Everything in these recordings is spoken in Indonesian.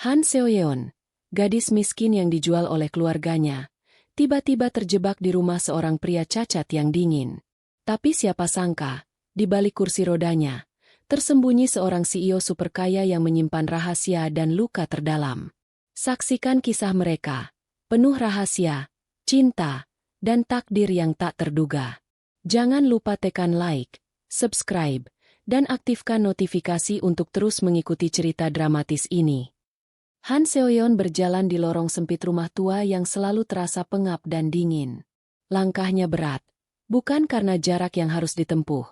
Han Seoyeon, gadis miskin yang dijual oleh keluarganya, tiba-tiba terjebak di rumah seorang pria cacat yang dingin. Tapi siapa sangka, di balik kursi rodanya, tersembunyi seorang CEO super kaya yang menyimpan rahasia dan luka terdalam. Saksikan kisah mereka, penuh rahasia, cinta, dan takdir yang tak terduga. Jangan lupa tekan like, subscribe, dan aktifkan notifikasi untuk terus mengikuti cerita dramatis ini. Han Seoyeon berjalan di lorong sempit rumah tua yang selalu terasa pengap dan dingin. Langkahnya berat, bukan karena jarak yang harus ditempuh,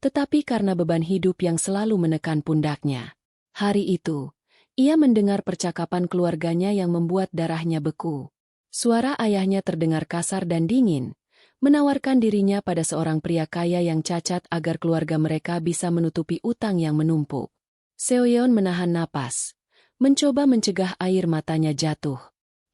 tetapi karena beban hidup yang selalu menekan pundaknya. Hari itu, ia mendengar percakapan keluarganya yang membuat darahnya beku. Suara ayahnya terdengar kasar dan dingin, menawarkan dirinya pada seorang pria kaya yang cacat agar keluarga mereka bisa menutupi utang yang menumpuk. Seoyeon menahan napas, mencoba mencegah air matanya jatuh.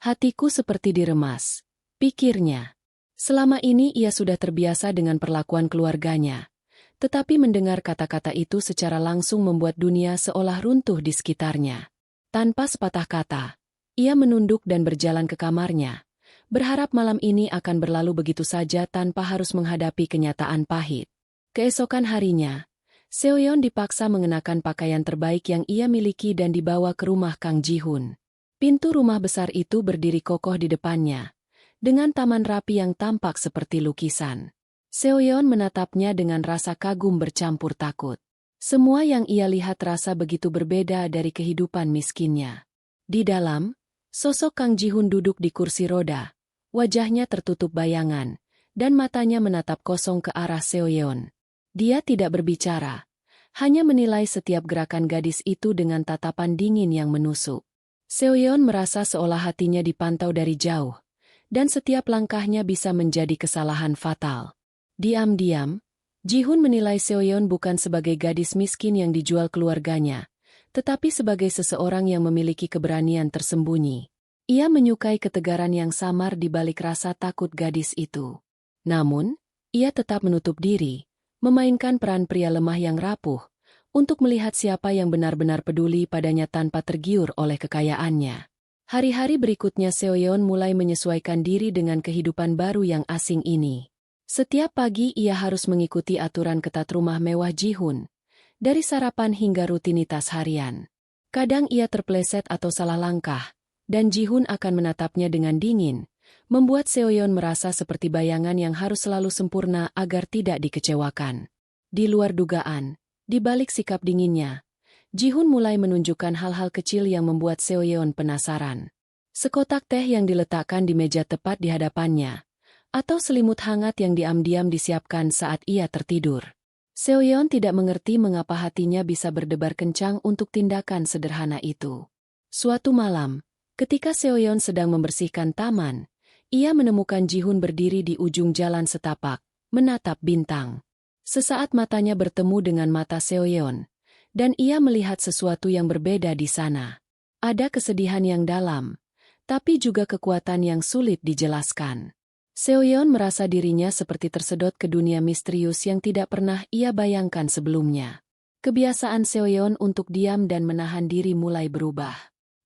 Hatiku seperti diremas, pikirnya. Selama ini ia sudah terbiasa dengan perlakuan keluarganya, tetapi mendengar kata-kata itu secara langsung membuat dunia seolah runtuh di sekitarnya. Tanpa sepatah kata, ia menunduk dan berjalan ke kamarnya, berharap malam ini akan berlalu begitu saja tanpa harus menghadapi kenyataan pahit. Keesokan harinya, Seoyeon dipaksa mengenakan pakaian terbaik yang ia miliki dan dibawa ke rumah Kang Ji-hun. Pintu rumah besar itu berdiri kokoh di depannya, dengan taman rapi yang tampak seperti lukisan. Seoyeon menatapnya dengan rasa kagum bercampur takut. Semua yang ia lihat terasa begitu berbeda dari kehidupan miskinnya. Di dalam, sosok Kang Ji-hun duduk di kursi roda, wajahnya tertutup bayangan, dan matanya menatap kosong ke arah Seoyeon. Dia tidak berbicara, hanya menilai setiap gerakan gadis itu dengan tatapan dingin yang menusuk. Seoyeon merasa seolah hatinya dipantau dari jauh, dan setiap langkahnya bisa menjadi kesalahan fatal. Diam-diam, Ji-hun menilai Seoyeon bukan sebagai gadis miskin yang dijual keluarganya, tetapi sebagai seseorang yang memiliki keberanian tersembunyi. Ia menyukai ketegaran yang samar di balik rasa takut gadis itu. Namun, ia tetap menutup diri, memainkan peran pria lemah yang rapuh, untuk melihat siapa yang benar-benar peduli padanya tanpa tergiur oleh kekayaannya. Hari-hari berikutnya Seoyeon mulai menyesuaikan diri dengan kehidupan baru yang asing ini. Setiap pagi ia harus mengikuti aturan ketat rumah mewah Ji-hun, dari sarapan hingga rutinitas harian. Kadang ia terpleset atau salah langkah, dan Ji-hun akan menatapnya dengan dingin, membuat Seoyeon merasa seperti bayangan yang harus selalu sempurna agar tidak dikecewakan. Di luar dugaan, di balik sikap dinginnya, Ji-hun mulai menunjukkan hal-hal kecil yang membuat Seoyeon penasaran. Sekotak teh yang diletakkan di meja tepat di hadapannya, atau selimut hangat yang diam-diam disiapkan saat ia tertidur. Seoyeon tidak mengerti mengapa hatinya bisa berdebar kencang untuk tindakan sederhana itu. Suatu malam, ketika Seoyeon sedang membersihkan taman, ia menemukan Ji-hun berdiri di ujung jalan setapak, menatap bintang. Sesaat matanya bertemu dengan mata Seoyeon, dan ia melihat sesuatu yang berbeda di sana. Ada kesedihan yang dalam, tapi juga kekuatan yang sulit dijelaskan. Seoyeon merasa dirinya seperti tersedot ke dunia misterius yang tidak pernah ia bayangkan sebelumnya. Kebiasaan Seoyeon untuk diam dan menahan diri mulai berubah.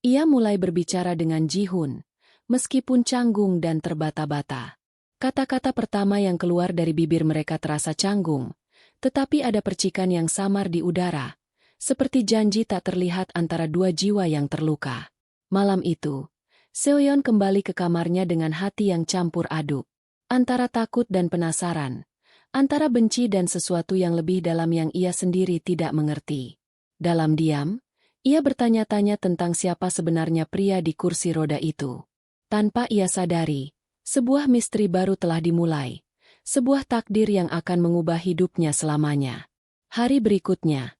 Ia mulai berbicara dengan Ji-hun, meskipun canggung dan terbata-bata. Kata-kata pertama yang keluar dari bibir mereka terasa canggung, tetapi ada percikan yang samar di udara, seperti janji tak terlihat antara dua jiwa yang terluka. Malam itu, Seoyeon kembali ke kamarnya dengan hati yang campur aduk, antara takut dan penasaran, antara benci dan sesuatu yang lebih dalam yang ia sendiri tidak mengerti. Dalam diam, ia bertanya-tanya tentang siapa sebenarnya pria di kursi roda itu. Tanpa ia sadari, sebuah misteri baru telah dimulai, sebuah takdir yang akan mengubah hidupnya selamanya. Hari berikutnya,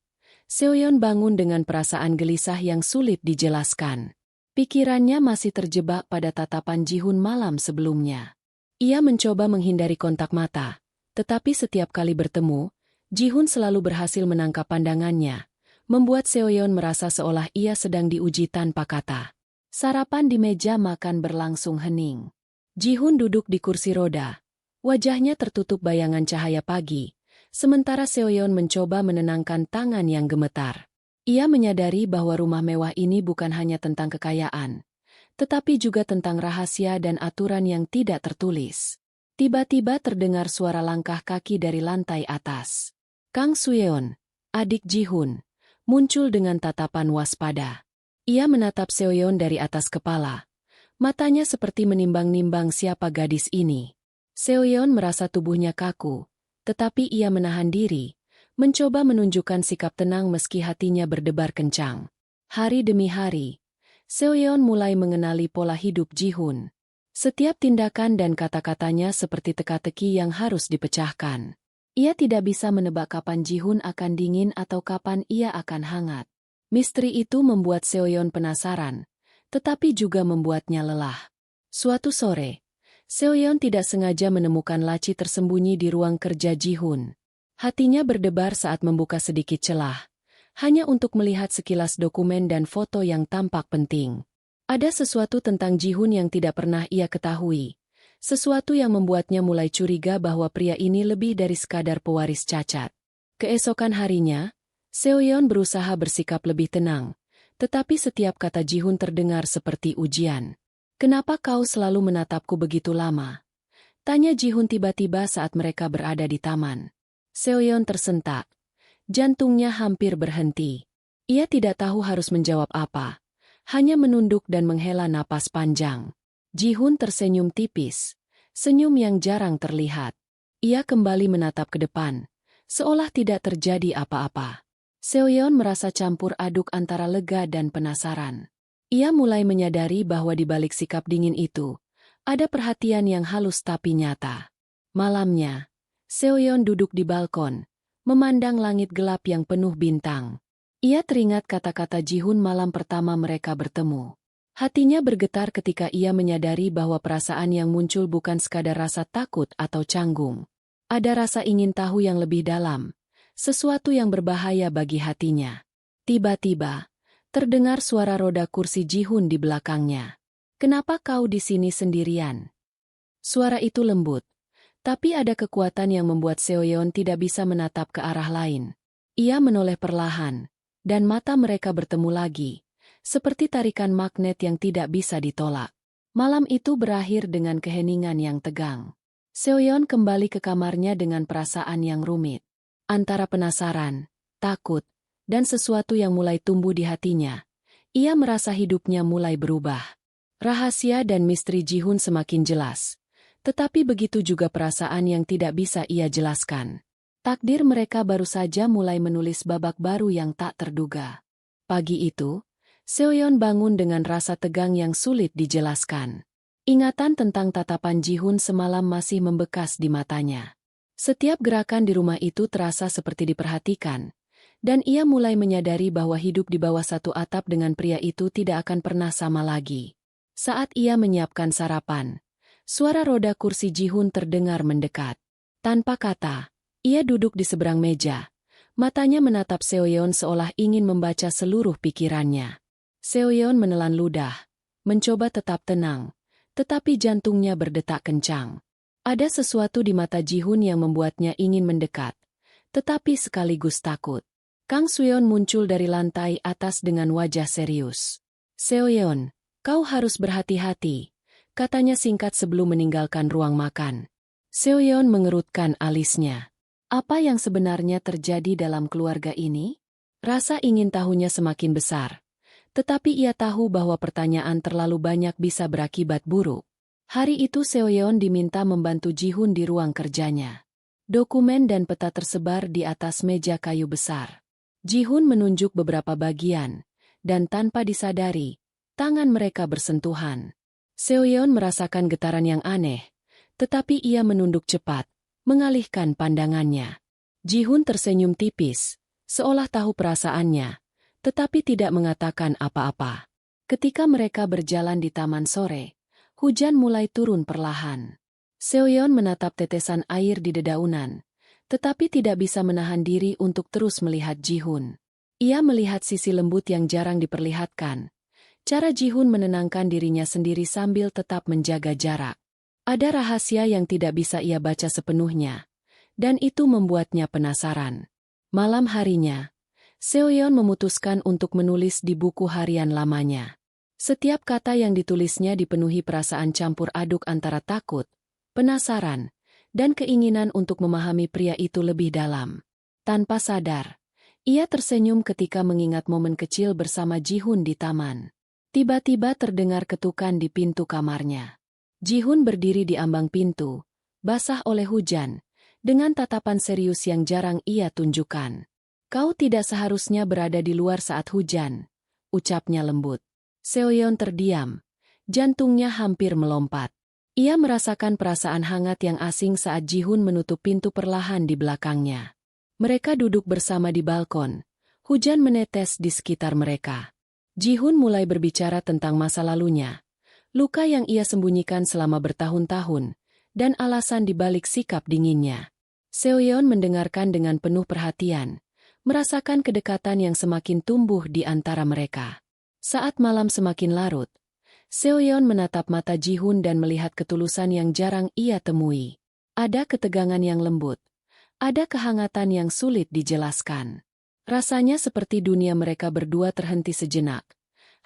Seoyeon bangun dengan perasaan gelisah yang sulit dijelaskan. Pikirannya masih terjebak pada tatapan Ji-hun malam sebelumnya. Ia mencoba menghindari kontak mata, tetapi setiap kali bertemu, Ji-hun selalu berhasil menangkap pandangannya, membuat Seoyeon merasa seolah ia sedang diuji tanpa kata. Sarapan di meja makan berlangsung hening. Ji-hun duduk di kursi roda, wajahnya tertutup bayangan cahaya pagi, sementara Seoyeon mencoba menenangkan tangan yang gemetar. Ia menyadari bahwa rumah mewah ini bukan hanya tentang kekayaan, tetapi juga tentang rahasia dan aturan yang tidak tertulis. Tiba-tiba terdengar suara langkah kaki dari lantai atas. Kang Suyeon, adik Ji-hun, muncul dengan tatapan waspada. Ia menatap Seoyeon dari atas kepala. Matanya seperti menimbang-nimbang siapa gadis ini. Seoyeon merasa tubuhnya kaku, tetapi ia menahan diri, mencoba menunjukkan sikap tenang meski hatinya berdebar kencang. Hari demi hari, Seoyeon mulai mengenali pola hidup Ji-hun. Setiap tindakan dan kata-katanya seperti teka-teki yang harus dipecahkan. Ia tidak bisa menebak kapan Ji-hun akan dingin atau kapan ia akan hangat. Misteri itu membuat Seoyeon penasaran, tetapi juga membuatnya lelah. Suatu sore, Seoyeon tidak sengaja menemukan laci tersembunyi di ruang kerja Ji-hun. Hatinya berdebar saat membuka sedikit celah, hanya untuk melihat sekilas dokumen dan foto yang tampak penting. Ada sesuatu tentang Ji-hun yang tidak pernah ia ketahui, sesuatu yang membuatnya mulai curiga bahwa pria ini lebih dari sekadar pewaris cacat. Keesokan harinya, Seoyeon berusaha bersikap lebih tenang, tetapi setiap kata Ji-hun terdengar seperti ujian. "Kenapa kau selalu menatapku begitu lama?" tanya Ji-hun tiba-tiba saat mereka berada di taman. Seoyeon tersentak. Jantungnya hampir berhenti. Ia tidak tahu harus menjawab apa. Hanya menunduk dan menghela napas panjang. Ji-hun tersenyum tipis. Senyum yang jarang terlihat. Ia kembali menatap ke depan, seolah tidak terjadi apa-apa. Seoyeon merasa campur aduk antara lega dan penasaran. Ia mulai menyadari bahwa di balik sikap dingin itu, ada perhatian yang halus tapi nyata. Malamnya, Seoyeon duduk di balkon, memandang langit gelap yang penuh bintang. Ia teringat kata-kata Ji-hun malam pertama mereka bertemu. Hatinya bergetar ketika ia menyadari bahwa perasaan yang muncul bukan sekadar rasa takut atau canggung. Ada rasa ingin tahu yang lebih dalam, sesuatu yang berbahaya bagi hatinya. Tiba-tiba, terdengar suara roda kursi Ji-hun di belakangnya. "Kenapa kau di sini sendirian?" Suara itu lembut, tapi ada kekuatan yang membuat Seoyeon tidak bisa menatap ke arah lain. Ia menoleh perlahan, dan mata mereka bertemu lagi, seperti tarikan magnet yang tidak bisa ditolak. Malam itu berakhir dengan keheningan yang tegang. Seoyeon kembali ke kamarnya dengan perasaan yang rumit. Antara penasaran, takut, dan sesuatu yang mulai tumbuh di hatinya, ia merasa hidupnya mulai berubah. Rahasia dan misteri Ji-hun semakin jelas. Tetapi begitu juga perasaan yang tidak bisa ia jelaskan. Takdir mereka baru saja mulai menulis babak baru yang tak terduga. Pagi itu, Seoyeon bangun dengan rasa tegang yang sulit dijelaskan. Ingatan tentang tatapan Ji-hun semalam masih membekas di matanya. Setiap gerakan di rumah itu terasa seperti diperhatikan, dan ia mulai menyadari bahwa hidup di bawah satu atap dengan pria itu tidak akan pernah sama lagi. Saat ia menyiapkan sarapan, suara roda kursi Ji-hun terdengar mendekat. Tanpa kata, ia duduk di seberang meja. Matanya menatap Seoyeon seolah ingin membaca seluruh pikirannya. Seoyeon menelan ludah, mencoba tetap tenang, tetapi jantungnya berdetak kencang. Ada sesuatu di mata Ji-hun yang membuatnya ingin mendekat, tetapi sekaligus takut. Kang Suyeon muncul dari lantai atas dengan wajah serius. "Seoyeon, kau harus berhati-hati," katanya singkat sebelum meninggalkan ruang makan. Seoyeon mengerutkan alisnya. Apa yang sebenarnya terjadi dalam keluarga ini? Rasa ingin tahunya semakin besar. Tetapi ia tahu bahwa pertanyaan terlalu banyak bisa berakibat buruk. Hari itu Seoyeon diminta membantu Ji-hun di ruang kerjanya. Dokumen dan peta tersebar di atas meja kayu besar. Ji-hun menunjuk beberapa bagian, dan tanpa disadari, tangan mereka bersentuhan. Seoyeon merasakan getaran yang aneh, tetapi ia menunduk cepat, mengalihkan pandangannya. Ji-hun tersenyum tipis, seolah tahu perasaannya, tetapi tidak mengatakan apa-apa. Ketika mereka berjalan di taman sore, hujan mulai turun perlahan. Seoyeon menatap tetesan air di dedaunan, tetapi tidak bisa menahan diri untuk terus melihat Ji-hun. Ia melihat sisi lembut yang jarang diperlihatkan. Cara Ji-hun menenangkan dirinya sendiri sambil tetap menjaga jarak. Ada rahasia yang tidak bisa ia baca sepenuhnya, dan itu membuatnya penasaran. Malam harinya, Seoyeon memutuskan untuk menulis di buku harian lamanya. Setiap kata yang ditulisnya dipenuhi perasaan campur aduk antara takut, penasaran, dan keinginan untuk memahami pria itu lebih dalam. Tanpa sadar, ia tersenyum ketika mengingat momen kecil bersama Ji-hun di taman. Tiba-tiba terdengar ketukan di pintu kamarnya. Ji-hun berdiri di ambang pintu, basah oleh hujan, dengan tatapan serius yang jarang ia tunjukkan. "Kau tidak seharusnya berada di luar saat hujan," ucapnya lembut. Seoyeon terdiam, jantungnya hampir melompat. Ia merasakan perasaan hangat yang asing saat Ji-hun menutup pintu perlahan di belakangnya. Mereka duduk bersama di balkon, hujan menetes di sekitar mereka. Ji-hun mulai berbicara tentang masa lalunya, luka yang ia sembunyikan selama bertahun-tahun, dan alasan di balik sikap dinginnya. Seoyeon mendengarkan dengan penuh perhatian, merasakan kedekatan yang semakin tumbuh di antara mereka. Saat malam semakin larut, Seoyeon menatap mata Ji-hun dan melihat ketulusan yang jarang ia temui. Ada ketegangan yang lembut, ada kehangatan yang sulit dijelaskan. Rasanya seperti dunia mereka berdua terhenti sejenak.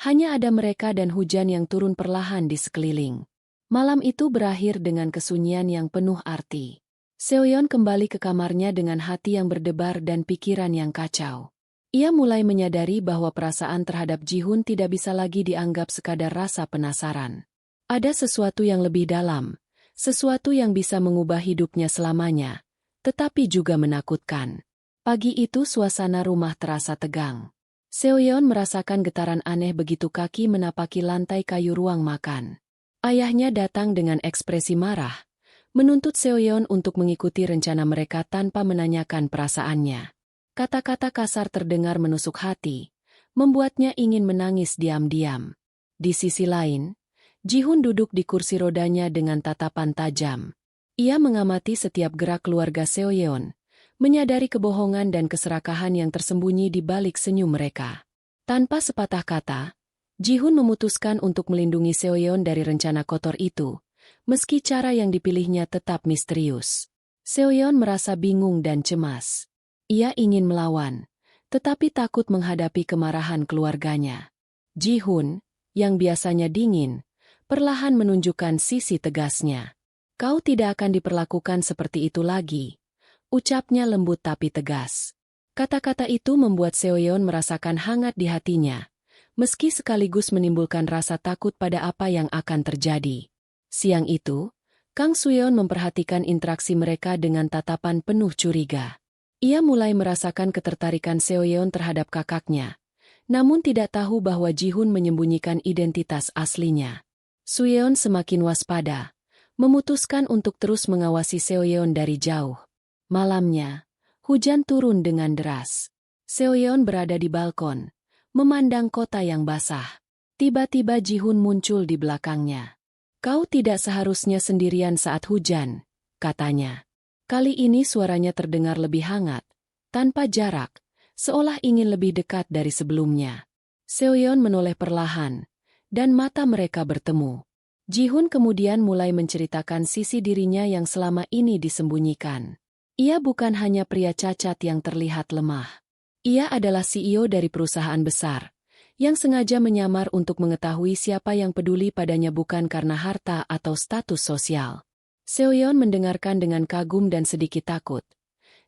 Hanya ada mereka dan hujan yang turun perlahan di sekeliling. Malam itu berakhir dengan kesunyian yang penuh arti. Seoyeon kembali ke kamarnya dengan hati yang berdebar dan pikiran yang kacau. Ia mulai menyadari bahwa perasaan terhadap Ji-hun tidak bisa lagi dianggap sekadar rasa penasaran. Ada sesuatu yang lebih dalam, sesuatu yang bisa mengubah hidupnya selamanya, tetapi juga menakutkan. Pagi itu suasana rumah terasa tegang. Seoyeon merasakan getaran aneh begitu kaki menapaki lantai kayu ruang makan. Ayahnya datang dengan ekspresi marah, menuntut Seoyeon untuk mengikuti rencana mereka tanpa menanyakan perasaannya. Kata-kata kasar terdengar menusuk hati, membuatnya ingin menangis diam-diam. Di sisi lain, Ji-hun duduk di kursi rodanya dengan tatapan tajam. Ia mengamati setiap gerak keluarga Seoyeon, menyadari kebohongan dan keserakahan yang tersembunyi di balik senyum mereka. Tanpa sepatah kata, Ji-hun memutuskan untuk melindungi Seoyeon dari rencana kotor itu, meski cara yang dipilihnya tetap misterius. Seoyeon merasa bingung dan cemas. Ia ingin melawan, tetapi takut menghadapi kemarahan keluarganya. Ji-hun, yang biasanya dingin, perlahan menunjukkan sisi tegasnya. "Kau tidak akan diperlakukan seperti itu lagi," ucapnya lembut tapi tegas. Kata-kata itu membuat Seoyeon merasakan hangat di hatinya, meski sekaligus menimbulkan rasa takut pada apa yang akan terjadi. Siang itu, Kang Suyeon memperhatikan interaksi mereka dengan tatapan penuh curiga. Ia mulai merasakan ketertarikan Seoyeon terhadap kakaknya, namun tidak tahu bahwa Ji-hun menyembunyikan identitas aslinya. Suyeon semakin waspada, memutuskan untuk terus mengawasi Seoyeon dari jauh. Malamnya, hujan turun dengan deras. Seoyeon berada di balkon, memandang kota yang basah. Tiba-tiba Ji-hun muncul di belakangnya. "Kau tidak seharusnya sendirian saat hujan," katanya. Kali ini suaranya terdengar lebih hangat, tanpa jarak, seolah ingin lebih dekat dari sebelumnya. Seoyeon menoleh perlahan, dan mata mereka bertemu. Ji-hun kemudian mulai menceritakan sisi dirinya yang selama ini disembunyikan. Ia bukan hanya pria cacat yang terlihat lemah. Ia adalah CEO dari perusahaan besar, yang sengaja menyamar untuk mengetahui siapa yang peduli padanya bukan karena harta atau status sosial. Seoyeon mendengarkan dengan kagum dan sedikit takut.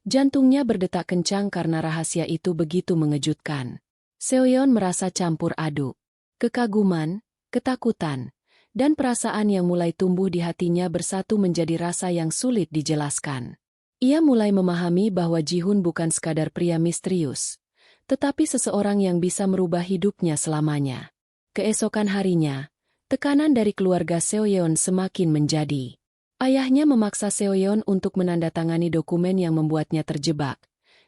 Jantungnya berdetak kencang karena rahasia itu begitu mengejutkan. Seoyeon merasa campur aduk. Kekaguman, ketakutan, dan perasaan yang mulai tumbuh di hatinya bersatu menjadi rasa yang sulit dijelaskan. Ia mulai memahami bahwa Ji-hun bukan sekadar pria misterius, tetapi seseorang yang bisa merubah hidupnya selamanya. Keesokan harinya, tekanan dari keluarga Seoyeon semakin menjadi. Ayahnya memaksa Seoyeon untuk menandatangani dokumen yang membuatnya terjebak,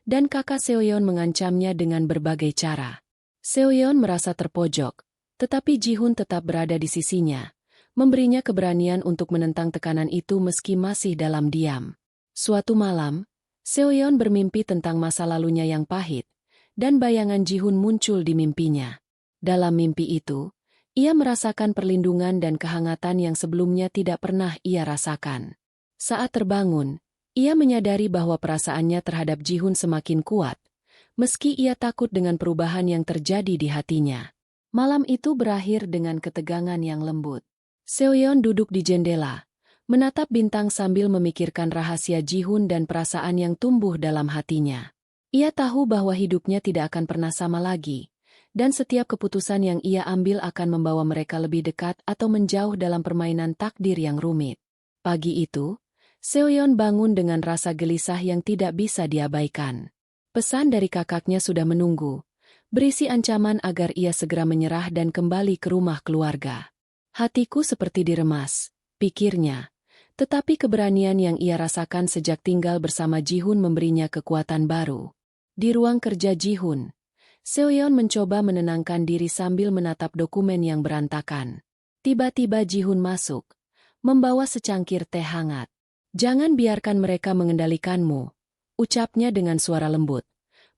dan kakak Seoyeon mengancamnya dengan berbagai cara. Seoyeon merasa terpojok, tetapi Ji-hun tetap berada di sisinya, memberinya keberanian untuk menentang tekanan itu meski masih dalam diam. Suatu malam, Seoyeon bermimpi tentang masa lalunya yang pahit, dan bayangan Ji-hun muncul di mimpinya. Dalam mimpi itu, ia merasakan perlindungan dan kehangatan yang sebelumnya tidak pernah ia rasakan. Saat terbangun, ia menyadari bahwa perasaannya terhadap Ji-hun semakin kuat, meski ia takut dengan perubahan yang terjadi di hatinya. Malam itu berakhir dengan ketegangan yang lembut. Seoyeon duduk di jendela, menatap bintang sambil memikirkan rahasia Ji-hun dan perasaan yang tumbuh dalam hatinya. Ia tahu bahwa hidupnya tidak akan pernah sama lagi, dan setiap keputusan yang ia ambil akan membawa mereka lebih dekat atau menjauh dalam permainan takdir yang rumit. Pagi itu, Seoyeon bangun dengan rasa gelisah yang tidak bisa diabaikan. Pesan dari kakaknya sudah menunggu, berisi ancaman agar ia segera menyerah dan kembali ke rumah keluarga. Hatiku seperti diremas, pikirnya, tetapi keberanian yang ia rasakan sejak tinggal bersama Ji-hun memberinya kekuatan baru. Di ruang kerja Ji-hun, Seoyeon mencoba menenangkan diri sambil menatap dokumen yang berantakan. Tiba-tiba Ji-hun masuk, membawa secangkir teh hangat. "Jangan biarkan mereka mengendalikanmu," ucapnya dengan suara lembut.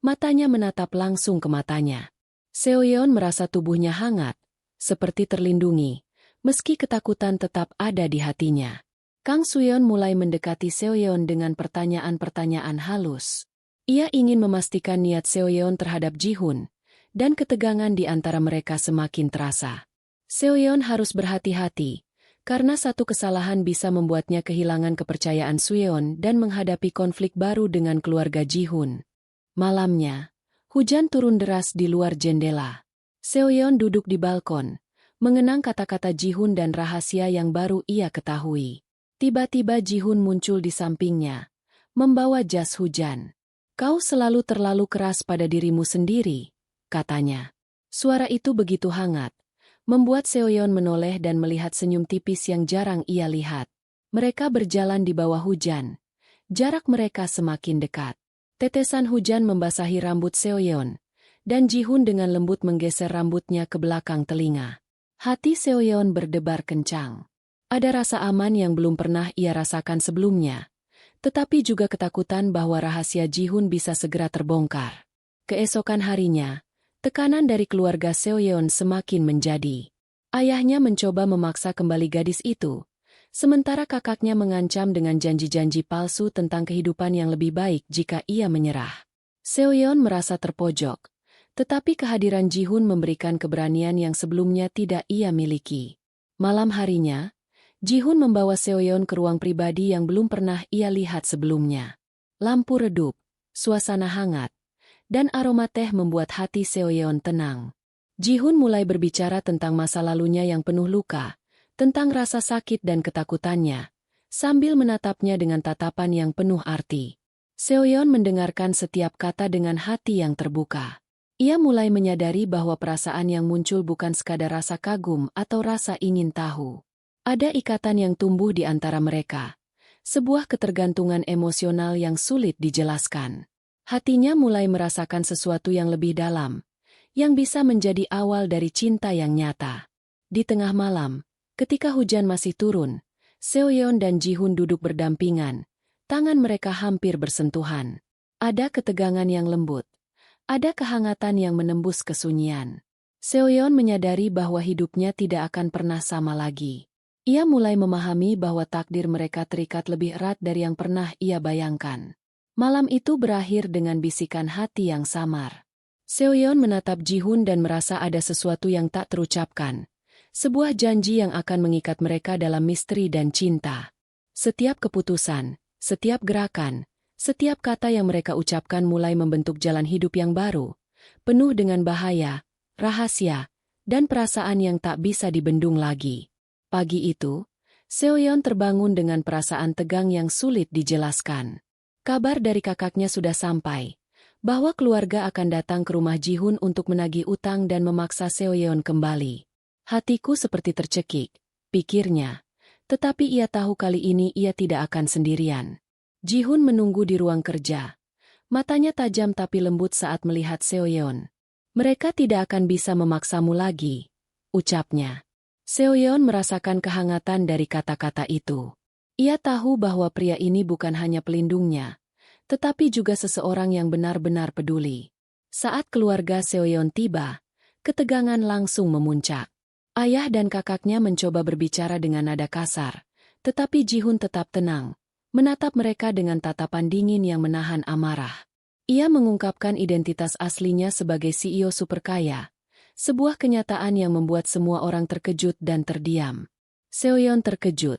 Matanya menatap langsung ke matanya. Seoyeon merasa tubuhnya hangat, seperti terlindungi, meski ketakutan tetap ada di hatinya. Kang Suyeon mulai mendekati Seoyeon dengan pertanyaan-pertanyaan halus. Ia ingin memastikan niat Seoyeon terhadap Ji-hun, dan ketegangan di antara mereka semakin terasa. Seoyeon harus berhati-hati, karena satu kesalahan bisa membuatnya kehilangan kepercayaan Suyeon dan menghadapi konflik baru dengan keluarga Ji-hun. Malamnya, hujan turun deras di luar jendela. Seoyeon duduk di balkon, mengenang kata-kata Ji-hun dan rahasia yang baru ia ketahui. Tiba-tiba Ji-hun muncul di sampingnya, membawa jas hujan. "Kau selalu terlalu keras pada dirimu sendiri," katanya. Suara itu begitu hangat, membuat Seoyeon menoleh dan melihat senyum tipis yang jarang ia lihat. Mereka berjalan di bawah hujan. Jarak mereka semakin dekat. Tetesan hujan membasahi rambut Seoyeon, dan Ji-hun dengan lembut menggeser rambutnya ke belakang telinga. Hati Seoyeon berdebar kencang. Ada rasa aman yang belum pernah ia rasakan sebelumnya, tetapi juga ketakutan bahwa rahasia Ji-hun bisa segera terbongkar. Keesokan harinya, tekanan dari keluarga Seoyeon semakin menjadi. Ayahnya mencoba memaksa kembali gadis itu, sementara kakaknya mengancam dengan janji-janji palsu tentang kehidupan yang lebih baik jika ia menyerah. Seoyeon merasa terpojok, tetapi kehadiran Ji-hun memberikan keberanian yang sebelumnya tidak ia miliki. Malam harinya, Ji-hun membawa Seoyeon ke ruang pribadi yang belum pernah ia lihat sebelumnya. Lampu redup, suasana hangat, dan aroma teh membuat hati Seoyeon tenang. Ji-hun mulai berbicara tentang masa lalunya yang penuh luka, tentang rasa sakit dan ketakutannya, sambil menatapnya dengan tatapan yang penuh arti. Seoyeon mendengarkan setiap kata dengan hati yang terbuka. Ia mulai menyadari bahwa perasaan yang muncul bukan sekadar rasa kagum atau rasa ingin tahu. Ada ikatan yang tumbuh di antara mereka, sebuah ketergantungan emosional yang sulit dijelaskan. Hatinya mulai merasakan sesuatu yang lebih dalam, yang bisa menjadi awal dari cinta yang nyata. Di tengah malam, ketika hujan masih turun, Seoyeon dan Ji-hun duduk berdampingan, tangan mereka hampir bersentuhan. Ada ketegangan yang lembut, ada kehangatan yang menembus kesunyian. Seoyeon menyadari bahwa hidupnya tidak akan pernah sama lagi. Ia mulai memahami bahwa takdir mereka terikat lebih erat dari yang pernah ia bayangkan. Malam itu berakhir dengan bisikan hati yang samar. Seoyeon menatap Ji-hun dan merasa ada sesuatu yang tak terucapkan. Sebuah janji yang akan mengikat mereka dalam misteri dan cinta. Setiap keputusan, setiap gerakan, setiap kata yang mereka ucapkan mulai membentuk jalan hidup yang baru, penuh dengan bahaya, rahasia, dan perasaan yang tak bisa dibendung lagi. Pagi itu, Seoyeon terbangun dengan perasaan tegang yang sulit dijelaskan. Kabar dari kakaknya sudah sampai, bahwa keluarga akan datang ke rumah Ji-hun untuk menagih utang dan memaksa Seoyeon kembali. Hatiku seperti tercekik, pikirnya, tetapi ia tahu kali ini ia tidak akan sendirian. Ji-hun menunggu di ruang kerja. Matanya tajam tapi lembut saat melihat Seoyeon. "Mereka tidak akan bisa memaksamu lagi," ucapnya. Seoyeon merasakan kehangatan dari kata-kata itu. Ia tahu bahwa pria ini bukan hanya pelindungnya, tetapi juga seseorang yang benar-benar peduli. Saat keluarga Seoyeon tiba, ketegangan langsung memuncak. Ayah dan kakaknya mencoba berbicara dengan nada kasar, tetapi Ji-hun tetap tenang, menatap mereka dengan tatapan dingin yang menahan amarah. Ia mengungkapkan identitas aslinya sebagai CEO super kaya, sebuah kenyataan yang membuat semua orang terkejut dan terdiam. Seoyeon terkejut,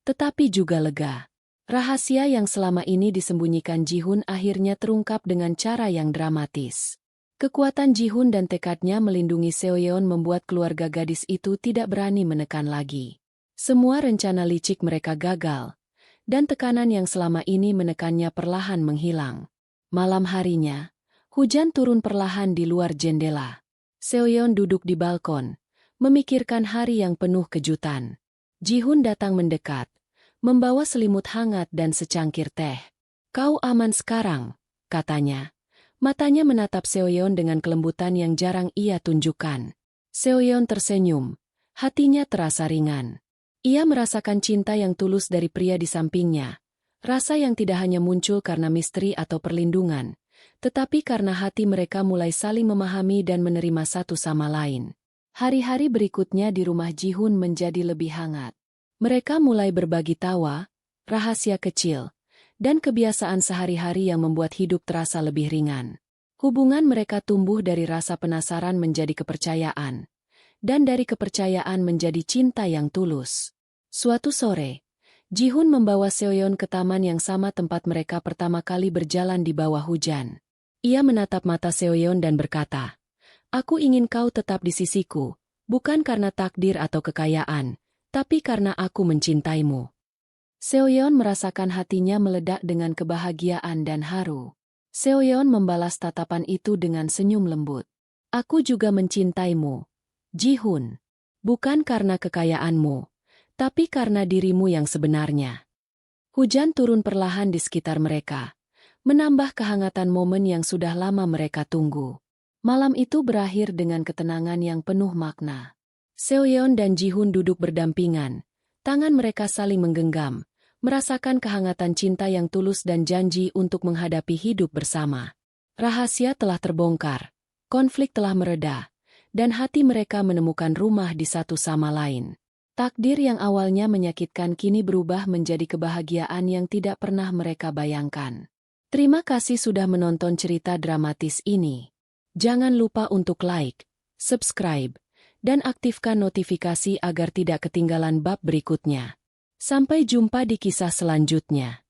tetapi juga lega. Rahasia yang selama ini disembunyikan Ji-hoon akhirnya terungkap dengan cara yang dramatis. Kekuatan Ji-hoon dan tekadnya melindungi Seoyeon membuat keluarga gadis itu tidak berani menekan lagi. Semua rencana licik mereka gagal, dan tekanan yang selama ini menekannya perlahan menghilang. Malam harinya, hujan turun perlahan di luar jendela. Seoyeon duduk di balkon, memikirkan hari yang penuh kejutan. Ji-hoon datang mendekat, membawa selimut hangat dan secangkir teh. "Kau aman sekarang," katanya. Matanya menatap Seoyeon dengan kelembutan yang jarang ia tunjukkan. Seoyeon tersenyum, hatinya terasa ringan. Ia merasakan cinta yang tulus dari pria di sampingnya. Rasa yang tidak hanya muncul karena misteri atau perlindungan, tetapi karena hati mereka mulai saling memahami dan menerima satu sama lain. Hari-hari berikutnya di rumah Ji-hoon menjadi lebih hangat. Mereka mulai berbagi tawa, rahasia kecil, dan kebiasaan sehari-hari yang membuat hidup terasa lebih ringan. Hubungan mereka tumbuh dari rasa penasaran menjadi kepercayaan, dan dari kepercayaan menjadi cinta yang tulus. Suatu sore, Ji-hoon membawa Seoyeon ke taman yang sama tempat mereka pertama kali berjalan di bawah hujan. Ia menatap mata Seoyeon dan berkata, "Aku ingin kau tetap di sisiku, bukan karena takdir atau kekayaan, tapi karena aku mencintaimu." Seoyeon merasakan hatinya meledak dengan kebahagiaan dan haru. Seoyeon membalas tatapan itu dengan senyum lembut. "Aku juga mencintaimu, Ji-hoon. Bukan karena kekayaanmu, tapi karena dirimu yang sebenarnya." Hujan turun perlahan di sekitar mereka, menambah kehangatan momen yang sudah lama mereka tunggu. Malam itu berakhir dengan ketenangan yang penuh makna. Seoyeon dan Ji-hoon duduk berdampingan, tangan mereka saling menggenggam, merasakan kehangatan cinta yang tulus dan janji untuk menghadapi hidup bersama. Rahasia telah terbongkar, konflik telah mereda, dan hati mereka menemukan rumah di satu sama lain. Takdir yang awalnya menyakitkan kini berubah menjadi kebahagiaan yang tidak pernah mereka bayangkan. Terima kasih sudah menonton cerita dramatis ini. Jangan lupa untuk like, subscribe, dan aktifkan notifikasi agar tidak ketinggalan bab berikutnya. Sampai jumpa di kisah selanjutnya.